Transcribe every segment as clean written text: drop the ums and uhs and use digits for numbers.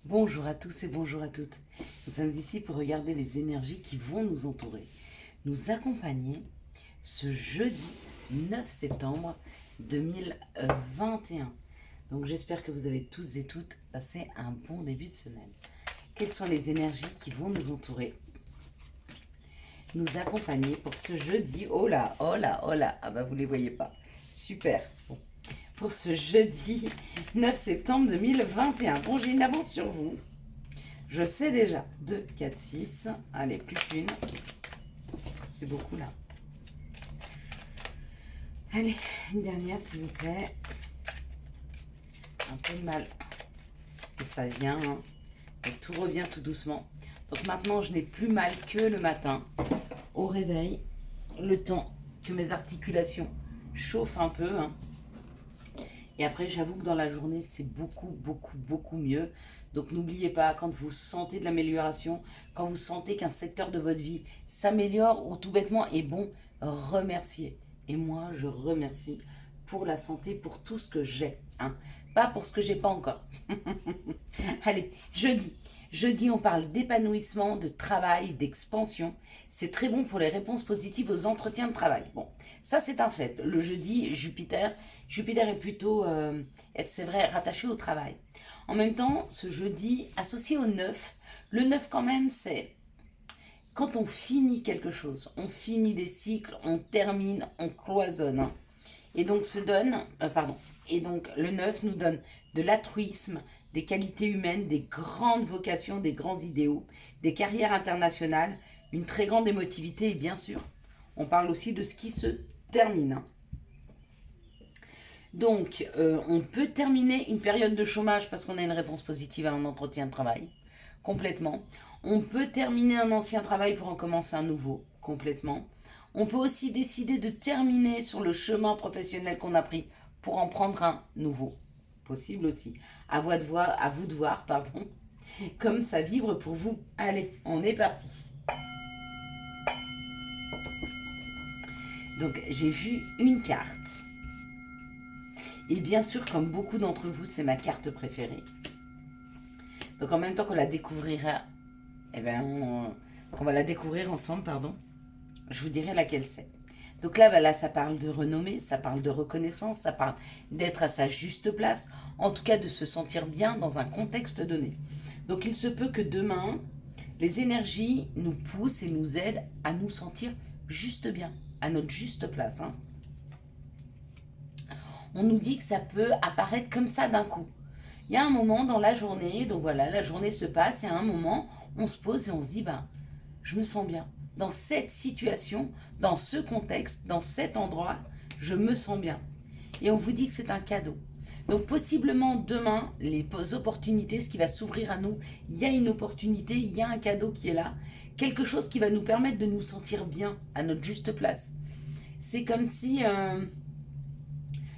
Bonjour à tous et bonjour à toutes. Nous sommes ici pour regarder les énergies qui vont nous entourer, nous accompagner ce jeudi 9 septembre 2021. Donc j'espère que vous avez tous et toutes passé un bon début de semaine. Quelles sont les énergies qui vont nous entourer, nous accompagner pour ce jeudi? Oh là, oh là, oh là. Ah bah vous les voyez pas. Super. Bon. Pour ce jeudi 9 septembre 2021. Bon, j'ai une avance sur vous. Je sais déjà. 2, 4, 6. Allez, plus qu'une. C'est beaucoup là. Allez, une dernière s'il vous plaît. Un peu de mal. Et ça vient. Hein. Et tout revient tout doucement. Donc maintenant, je n'ai plus mal que le matin. Au réveil. Le temps que mes articulations chauffent un peu. Hein. Et après, j'avoue que dans la journée, c'est beaucoup mieux. Donc n'oubliez pas, quand vous sentez de l'amélioration, quand vous sentez qu'un secteur de votre vie s'améliore ou tout bêtement est bon, remerciez. Et moi, je remercie pour la santé, pour tout ce que j'ai. Hein. Pas pour ce que j'ai pas encore. Allez, jeudi. Jeudi, on parle d'épanouissement, de travail, d'expansion. C'est très bon pour les réponses positives aux entretiens de travail. Bon, ça c'est un fait. Le jeudi, Jupiter est plutôt, c'est vrai, rattaché au travail. En même temps, ce jeudi, associé au 9, le 9 quand même, c'est quand on finit quelque chose, on finit des cycles, on termine, on cloisonne. Hein. Et donc et donc le 9 nous donne de l'altruisme, des qualités humaines, des grandes vocations, des grands idéaux, des carrières internationales, une très grande émotivité et bien sûr, on parle aussi de ce qui se termine. Donc, on peut terminer une période de chômage parce qu'on a une réponse positive à un entretien de travail, complètement. On peut terminer un ancien travail pour en commencer un nouveau, complètement. On peut aussi décider de terminer sur le chemin professionnel qu'on a pris pour en prendre un nouveau. Possible aussi. À vous de voir, comme ça vibre pour vous. Allez, on est parti. Donc, j'ai vu une carte. Et bien sûr, comme beaucoup d'entre vous, c'est ma carte préférée. Donc en même temps qu'on la découvrira, on va la découvrir ensemble, je vous dirai laquelle c'est. Donc là, ça parle de renommée, ça parle de reconnaissance, ça parle d'être à sa juste place, en tout cas de se sentir bien dans un contexte donné. Donc il se peut que demain, les énergies nous poussent et nous aident à nous sentir juste bien, à notre juste place. Hein. On nous dit que ça peut apparaître comme ça d'un coup. Il y a un moment dans la journée, donc voilà, la journée se passe et à un moment, on se pose et on se dit, je me sens bien. Dans cette situation, dans ce contexte, dans cet endroit, je me sens bien. Et on vous dit que c'est un cadeau. Donc possiblement demain, les opportunités, ce qui va s'ouvrir à nous, il y a une opportunité, il y a un cadeau qui est là. Quelque chose qui va nous permettre de nous sentir bien à notre juste place. C'est comme si...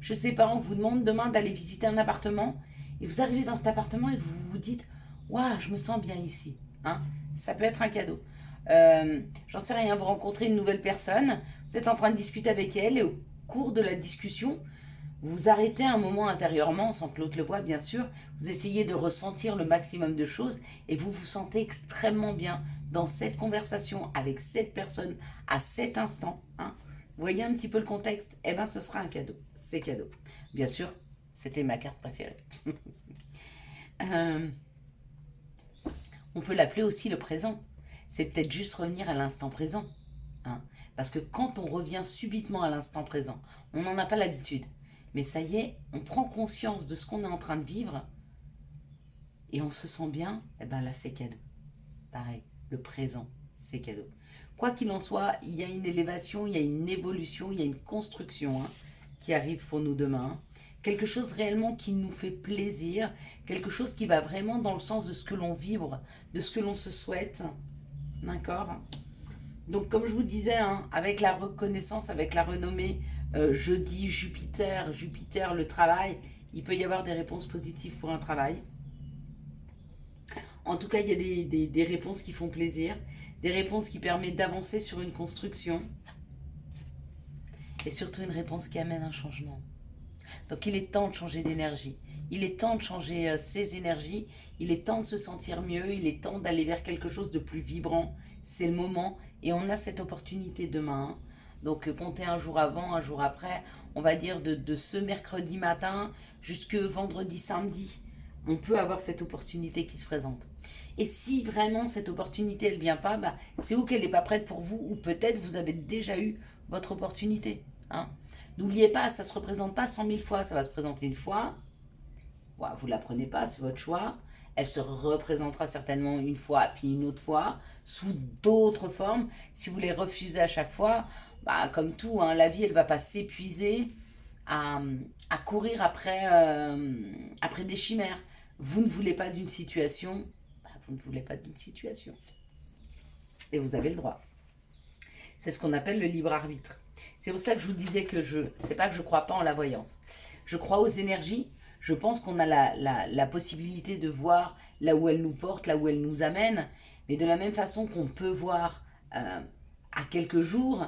je sais pas, on vous demande demain d'aller visiter un appartement et vous arrivez dans cet appartement et vous vous dites « Waouh, je me sens bien ici. Hein » Ça peut être un cadeau. J'en sais rien, vous rencontrez une nouvelle personne, vous êtes en train de discuter avec elle et au cours de la discussion, vous arrêtez un moment intérieurement, sans que l'autre le voie bien sûr, vous essayez de ressentir le maximum de choses et vous vous sentez extrêmement bien dans cette conversation avec cette personne à cet instant. Hein. Vous voyez un petit peu le contexte? Ce sera un cadeau. C'est cadeau. Bien sûr, c'était ma carte préférée. On peut l'appeler aussi le présent. C'est peut-être juste revenir à l'instant présent. Hein. Parce que quand on revient subitement à l'instant présent, on n'en a pas l'habitude. Mais ça y est, on prend conscience de ce qu'on est en train de vivre et on se sent bien, là c'est cadeau. Pareil, le présent, c'est cadeau. Quoi qu'il en soit, il y a une élévation, il y a une évolution, il y a une construction qui arrive pour nous demain. Quelque chose réellement qui nous fait plaisir, quelque chose qui va vraiment dans le sens de ce que l'on vibre, de ce que l'on se souhaite. D'accord? Donc comme je vous disais, avec la reconnaissance, avec la renommée, jeudi, Jupiter, le travail, il peut y avoir des réponses positives pour un travail. En tout cas, il y a des réponses qui font plaisir, des réponses qui permettent d'avancer sur une construction et surtout une réponse qui amène un changement. Donc il est temps de changer d'énergie. Il est temps de changer ses énergies. Il est temps de se sentir mieux. Il est temps d'aller vers quelque chose de plus vibrant. C'est le moment. Et on a cette opportunité demain. Hein. Donc comptez un jour avant, un jour après. On va dire de ce mercredi matin jusque vendredi, samedi. On peut avoir cette opportunité qui se présente. Et si vraiment cette opportunité elle vient pas, bah, c'est où qu'elle n'est pas prête pour vous, ou peut-être vous avez déjà eu votre opportunité. Hein. N'oubliez pas, ça ne se représente pas 100 000 fois, ça va se présenter une fois. Ouais, vous ne la prenez pas, c'est votre choix. Elle se représentera certainement une fois, puis une autre fois, sous d'autres formes. Si vous les refusez à chaque fois, bah, comme tout, hein, la vie, elle ne va pas s'épuiser à, à courir après des chimères. Vous ne voulez pas d'une situation, bah, vous ne voulez pas d'une situation. Et vous avez le droit. C'est ce qu'on appelle le libre arbitre. C'est pour ça que je vous disais que c'est pas que je ne crois pas en la voyance. Je crois aux énergies. Je pense qu'on a la possibilité de voir là où elle nous porte, là où elle nous amène. Mais de la même façon qu'on peut voir à quelques jours,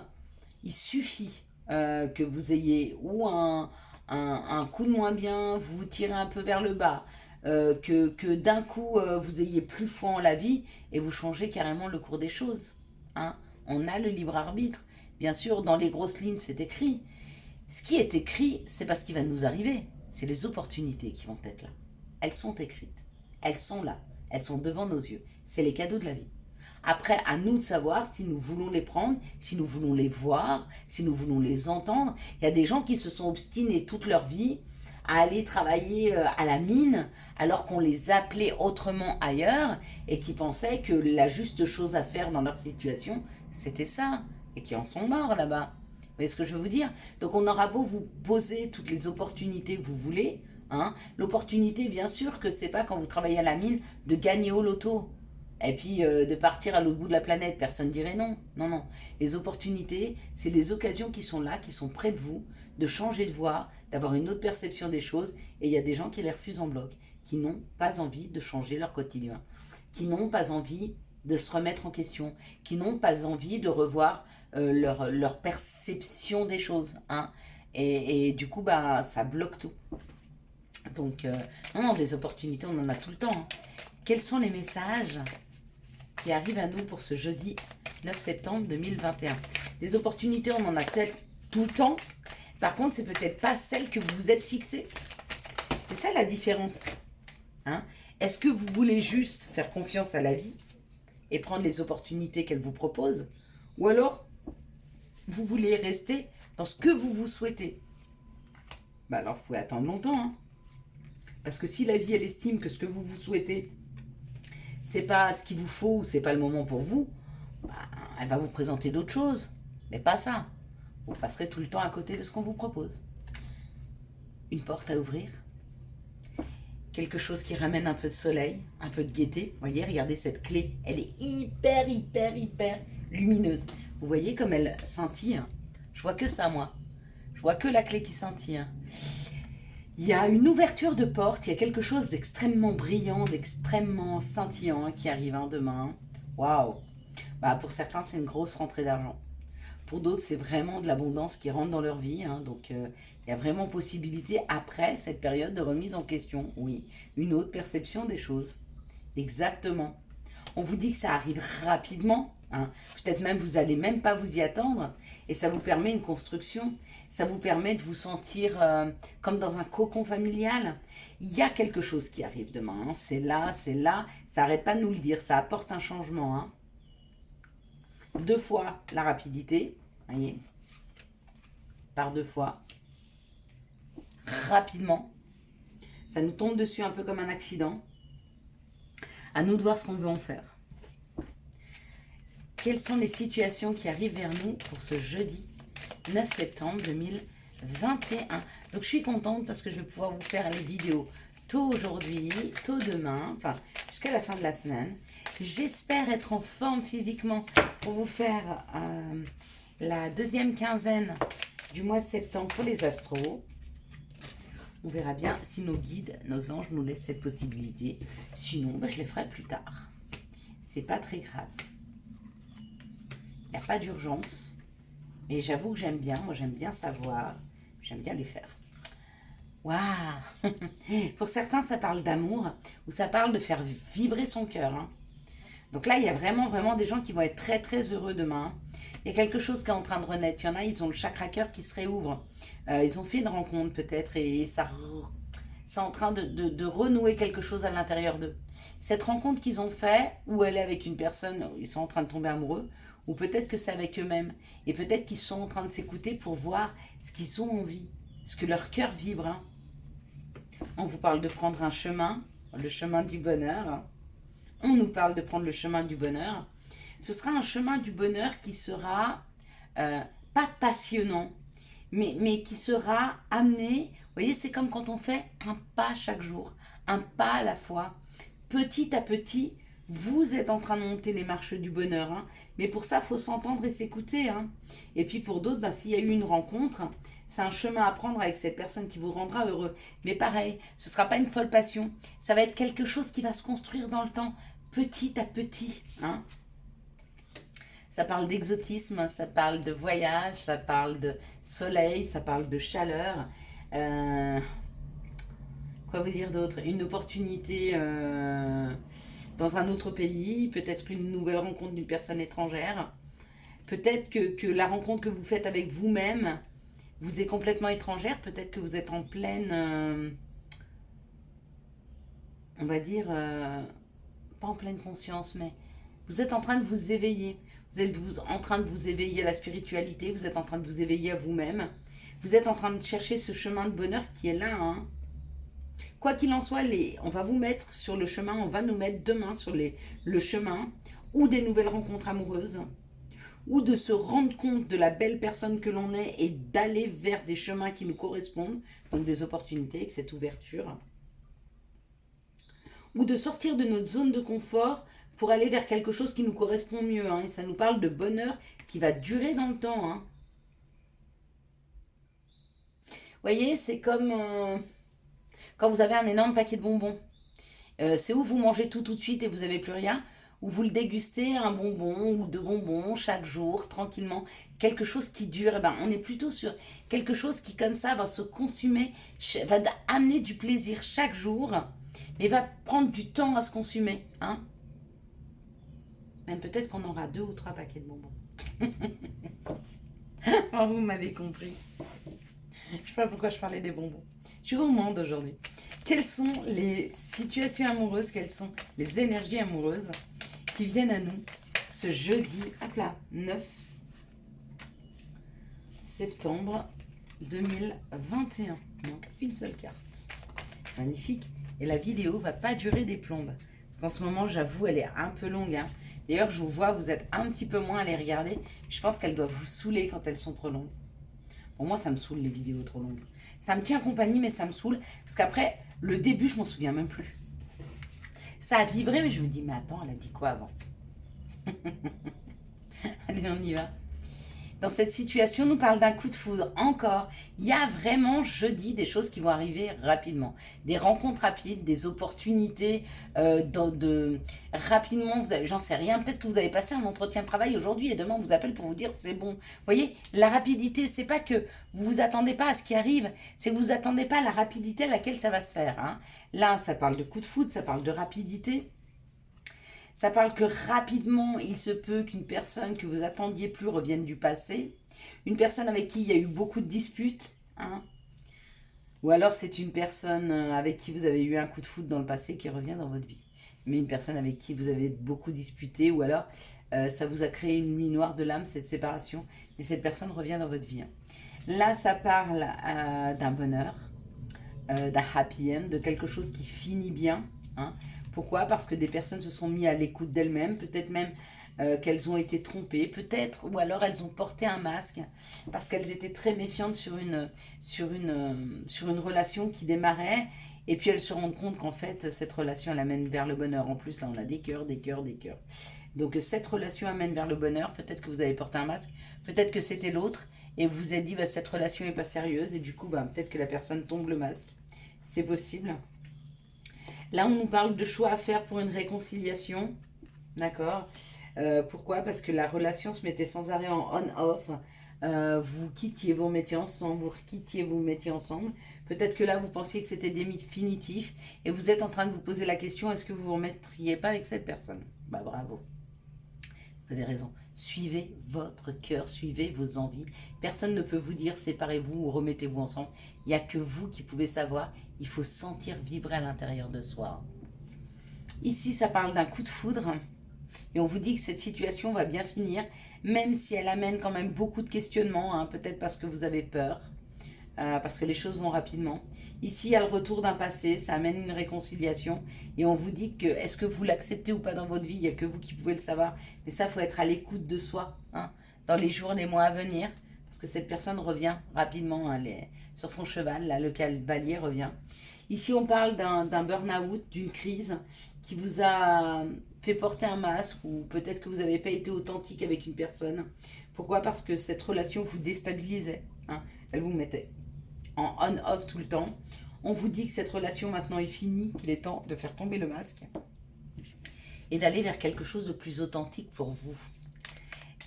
il suffit que vous ayez ou un coup de moins bien, vous vous tirez un peu vers le bas, que d'un coup vous ayez plus foi en la vie et vous changez carrément le cours des choses. Hein. On a le libre arbitre. Bien sûr, dans les grosses lignes, c'est écrit. Ce qui est écrit, c'est pas ce qui va nous arriver. C'est les opportunités qui vont être là. Elles sont écrites. Elles sont là. Elles sont devant nos yeux. C'est les cadeaux de la vie. Après, à nous de savoir si nous voulons les prendre, si nous voulons les voir, si nous voulons les entendre. Il y a des gens qui se sont obstinés toute leur vie à aller travailler à la mine alors qu'on les appelait autrement ailleurs et qui pensaient que la juste chose à faire dans leur situation, c'était ça. Et qui en sont morts là-bas. Vous voyez ce que je veux vous dire? Donc on aura beau vous poser toutes les opportunités que vous voulez. Hein. L'opportunité, bien sûr, que c'est pas quand vous travaillez à la mine de gagner au loto. Et puis de partir à l'autre bout de la planète, personne dirait non. Non, non. Les opportunités, c'est des occasions qui sont là, qui sont près de vous, de changer de voie, d'avoir une autre perception des choses. Et il y a des gens qui les refusent en bloc, qui n'ont pas envie de changer leur quotidien, qui n'ont pas envie de se remettre en question, qui n'ont pas envie de revoir leur perception des choses. Hein. Et du coup, bah, ça bloque tout. Donc, non, des opportunités, on en a tout le temps. Hein. Quels sont les messages qui arrivent à nous pour ce jeudi 9 septembre 2021? Des opportunités, on en a peut-être tout le temps. Par contre, c'est peut-être pas celle que vous vous êtes fixée. C'est ça la différence. Hein. Est-ce que vous voulez juste faire confiance à la vie et prendre les opportunités qu'elle vous propose? Ou alors, vous voulez rester dans ce que vous vous souhaitez? Bah alors, vous pouvez attendre longtemps. Hein. Parce que si la vie, elle estime que ce que vous vous souhaitez, c'est pas ce qu'il vous faut ou c'est pas le moment pour vous, bah, elle va vous présenter d'autres choses. Mais pas ça. Vous passerez tout le temps à côté de ce qu'on vous propose. Une porte à ouvrir. Quelque chose qui ramène un peu de soleil, un peu de gaieté. Vous voyez, regardez cette clé. Elle est hyper lumineuse. Vous voyez comme elle scintille. Je vois que ça, moi. Je vois que la clé qui scintille. Il y a une ouverture de porte. Il y a quelque chose d'extrêmement brillant, d'extrêmement scintillant qui arrive demain. Waouh! Bah, pour certains, c'est une grosse rentrée d'argent. Pour d'autres, c'est vraiment de l'abondance qui rentre dans leur vie. Hein, donc, il y a vraiment possibilité, après cette période de remise en question, oui, une autre perception des choses. Exactement. On vous dit que ça arrive rapidement. Hein. Peut-être même vous n'allez même pas vous y attendre. Et ça vous permet une construction. Ça vous permet de vous sentir comme dans un cocon familial. Il y a quelque chose qui arrive demain. Hein. C'est là. Ça n'arrête pas de nous le dire. Ça apporte un changement. Hein. 2 fois la rapidité. Voyez. Par 2 fois. Rapidement. Ça nous tombe dessus un peu comme un accident. À nous de voir ce qu'on veut en faire. Quelles sont les situations qui arrivent vers nous pour ce jeudi 9 septembre 2021? Donc je suis contente parce que je vais pouvoir vous faire les vidéos tôt aujourd'hui, tôt demain, enfin jusqu'à la fin de la semaine. J'espère être en forme physiquement pour vous faire la deuxième quinzaine du mois de septembre pour les astros. On verra bien si nos guides, nos anges nous laissent cette possibilité. Sinon, bah, je les ferai plus tard. C'est pas très grave. Il n'y a pas d'urgence. Mais j'avoue que j'aime bien. Moi, j'aime bien savoir. J'aime bien les faire. Waouh. Pour certains, ça parle d'amour ou ça parle de faire vibrer son cœur. Hein. Donc là, il y a vraiment, vraiment des gens qui vont être très, très heureux demain. Il y a quelque chose qui est en train de renaître. Il y en a, ils ont le chakra cœur qui se réouvre. Ils ont fait une rencontre peut-être et ça, c'est en train de renouer quelque chose à l'intérieur d'eux. Cette rencontre qu'ils ont fait, ou elle est avec une personne, ils sont en train de tomber amoureux, ou peut-être que c'est avec eux-mêmes. Et peut-être qu'ils sont en train de s'écouter pour voir ce qu'ils ont envie, ce que leur cœur vibre. Hein. On vous parle de prendre un chemin, le chemin du bonheur. On nous parle de prendre le chemin du bonheur. Ce sera un chemin du bonheur qui sera pas passionnant, mais qui sera amené. Vous voyez, c'est comme quand on fait un pas chaque jour, un pas à la fois. Petit à petit, vous êtes en train de monter les marches du bonheur. Hein. Mais pour ça, il faut s'entendre et s'écouter. Hein. Et puis pour d'autres, ben, s'il y a eu une rencontre, c'est un chemin à prendre avec cette personne qui vous rendra heureux. Mais pareil, ce ne sera pas une folle passion. Ça va être quelque chose qui va se construire dans le temps, petit à petit. Hein. Ça parle d'exotisme, ça parle de voyage, ça parle de soleil, ça parle de chaleur. Quoi vous dire d'autre? Une opportunité dans un autre pays, peut-être une nouvelle rencontre d'une personne étrangère. Peut-être que la rencontre que vous faites avec vous-même vous est complètement étrangère. Peut-être que vous êtes en pleine, on va dire, pas en pleine conscience, mais vous êtes en train de vous éveiller. Vous êtes en train de vous éveiller à la spiritualité, vous êtes en train de vous éveiller à vous-même. Vous êtes en train de chercher ce chemin de bonheur qui est là. Hein. Quoi qu'il en soit, on va vous mettre sur le chemin, on va nous mettre demain sur le chemin ou des nouvelles rencontres amoureuses, ou de se rendre compte de la belle personne que l'on est et d'aller vers des chemins qui nous correspondent, donc des opportunités avec cette ouverture, ou de sortir de notre zone de confort pour aller vers quelque chose qui nous correspond mieux. Hein, et ça nous parle de bonheur qui va durer dans le temps. Hein. Vous voyez, c'est comme quand vous avez un énorme paquet de bonbons. C'est où vous mangez tout de suite et vous n'avez plus rien, ou vous le dégustez un bonbon ou deux bonbons chaque jour, tranquillement. Quelque chose qui dure. Eh ben, on est plutôt sur quelque chose qui, comme ça, va se consumer, va amener du plaisir chaque jour, mais va prendre du temps à se consumer. Hein. Même peut-être qu'on aura 2 ou 3 paquets de bonbons. Oh, vous m'avez compris. Je ne sais pas pourquoi je parlais des bonbons. Je suis gourmande aujourd'hui. Quelles sont les situations amoureuses, quelles sont les énergies amoureuses qui viennent à nous ce jeudi, hop là, 9 septembre 2021. Donc une seule carte. Magnifique. Et la vidéo va pas durer des plombes. Parce qu'en ce moment, j'avoue, elle est un peu longue. Hein. D'ailleurs, je vous vois, vous êtes un petit peu moins à les regarder. Je pense qu'elles doivent vous saouler quand elles sont trop longues. Bon, moi, ça me saoule les vidéos trop longues. Ça me tient compagnie, mais ça me saoule. Parce qu'après, le début, je m'en souviens même plus. Ça a vibré, mais je me dis, mais attends, elle a dit quoi avant? Allez, on y va. Dans cette situation, nous parle d'un coup de foudre. Encore, il y a vraiment jeudi des choses qui vont arriver rapidement. Des rencontres rapides, des opportunités rapidement. J'en sais rien. Peut-être que vous avez passé un entretien de travail aujourd'hui et demain on vous appelle pour vous dire que c'est bon. Vous voyez, la rapidité, c'est pas que vous vous attendez pas à ce qui arrive, c'est que vous attendez pas à la rapidité à laquelle ça va se faire. Hein. Là, ça parle de coup de foudre, ça parle de rapidité. Ça parle que rapidement, il se peut qu'une personne que vous attendiez plus revienne du passé. Une personne avec qui il y a eu beaucoup de disputes. Hein. Ou alors c'est une personne avec qui vous avez eu un coup de foudre dans le passé qui revient dans votre vie. Mais une personne avec qui vous avez beaucoup disputé. Ou alors ça vous a créé une nuit noire de l'âme, cette séparation. Et cette personne revient dans votre vie. Hein. Là, ça parle d'un bonheur, d'un happy end, de quelque chose qui finit bien. Hein. Pourquoi? Parce que des personnes se sont mises à l'écoute d'elles-mêmes, peut-être même qu'elles ont été trompées, peut-être, ou alors elles ont porté un masque, parce qu'elles étaient très méfiantes sur une relation qui démarrait, et puis elles se rendent compte qu'en fait, cette relation, elle amène vers le bonheur. En plus, là, on a des cœurs, des cœurs, des cœurs. Donc cette relation amène vers le bonheur, peut-être que vous avez porté un masque, peut-être que c'était l'autre, et vous vous êtes dit, bah, cette relation n'est pas sérieuse, et du coup, bah, peut-être que la personne tombe le masque. C'est possible. Là, on nous parle de choix à faire pour une réconciliation. D'accord. Pourquoi? Parce que la relation se mettait sans arrêt en on-off. Vous quittiez, vous remettiez ensemble, vous quittiez, vous mettiez ensemble. Peut-être que là, vous pensiez que c'était définitif et vous êtes en train de vous poser la question, est-ce que vous ne vous remettriez pas avec cette personne? Bah bravo. Vous avez raison. Suivez votre cœur, suivez vos envies. Personne ne peut vous dire séparez-vous ou remettez-vous ensemble. Il n'y a que vous qui pouvez savoir. Il faut sentir vibrer à l'intérieur de soi. Ici, ça parle d'un coup de foudre. Et on vous dit que cette situation va bien finir, même si elle amène quand même beaucoup de questionnements, hein, peut-être parce que vous avez peur, parce que les choses vont rapidement. Ici, il y a le retour d'un passé, ça amène une réconciliation, et on vous dit que, est-ce que vous l'acceptez ou pas dans votre vie, il n'y a que vous qui pouvez le savoir, mais ça, il faut être à l'écoute de soi, hein, dans les jours, les mois à venir, parce que cette personne revient rapidement, hein, sur son cheval, là, le cavalier revient. Ici, on parle d'un burn-out, d'une crise qui vous a fait porter un masque, ou peut-être que vous n'avez pas été authentique avec une personne. Pourquoi? Parce que cette relation vous déstabilisait, hein. Elle vous mettait en on-off tout le temps. On vous dit que cette relation maintenant est finie, qu'il est temps de faire tomber le masque et d'aller vers quelque chose de plus authentique pour vous.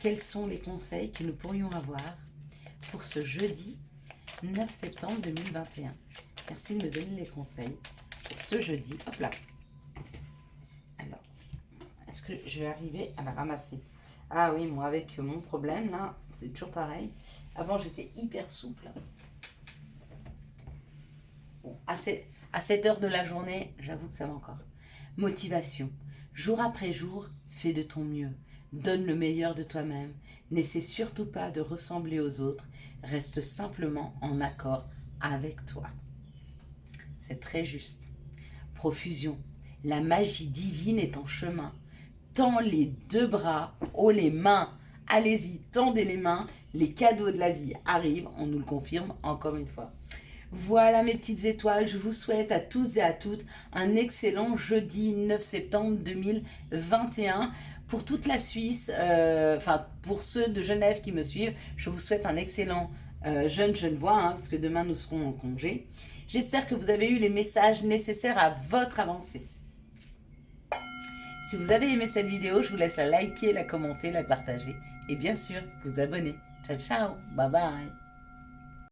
Quels sont les conseils que nous pourrions avoir pour ce jeudi 9 septembre 2021? Merci de me donner les conseils pour ce jeudi. Hop là. Alors, est-ce que je vais arriver à la ramasser? Ah oui, moi avec mon problème là, c'est toujours pareil. Avant j'étais hyper souple. Bon, à cette heure de la journée, j'avoue que ça va encore. Motivation. Jour après jour, fais de ton mieux. Donne le meilleur de toi-même. N'essaie surtout pas de ressembler aux autres. Reste simplement en accord avec toi. C'est très juste. Profusion. La magie divine est en chemin. Tends les deux bras, haut les mains. Allez-y, tendez les mains. Les cadeaux de la vie arrivent. On nous le confirme encore une fois. Voilà mes petites étoiles, je vous souhaite à tous et à toutes un excellent jeudi 9 septembre 2021. Pour toute la Suisse, pour ceux de Genève qui me suivent, je vous souhaite un excellent jeune Genevois, hein, parce que demain nous serons en congé. J'espère que vous avez eu les messages nécessaires à votre avancée. Si vous avez aimé cette vidéo, je vous laisse la liker, la commenter, la partager et bien sûr vous abonner. Ciao ciao, bye bye.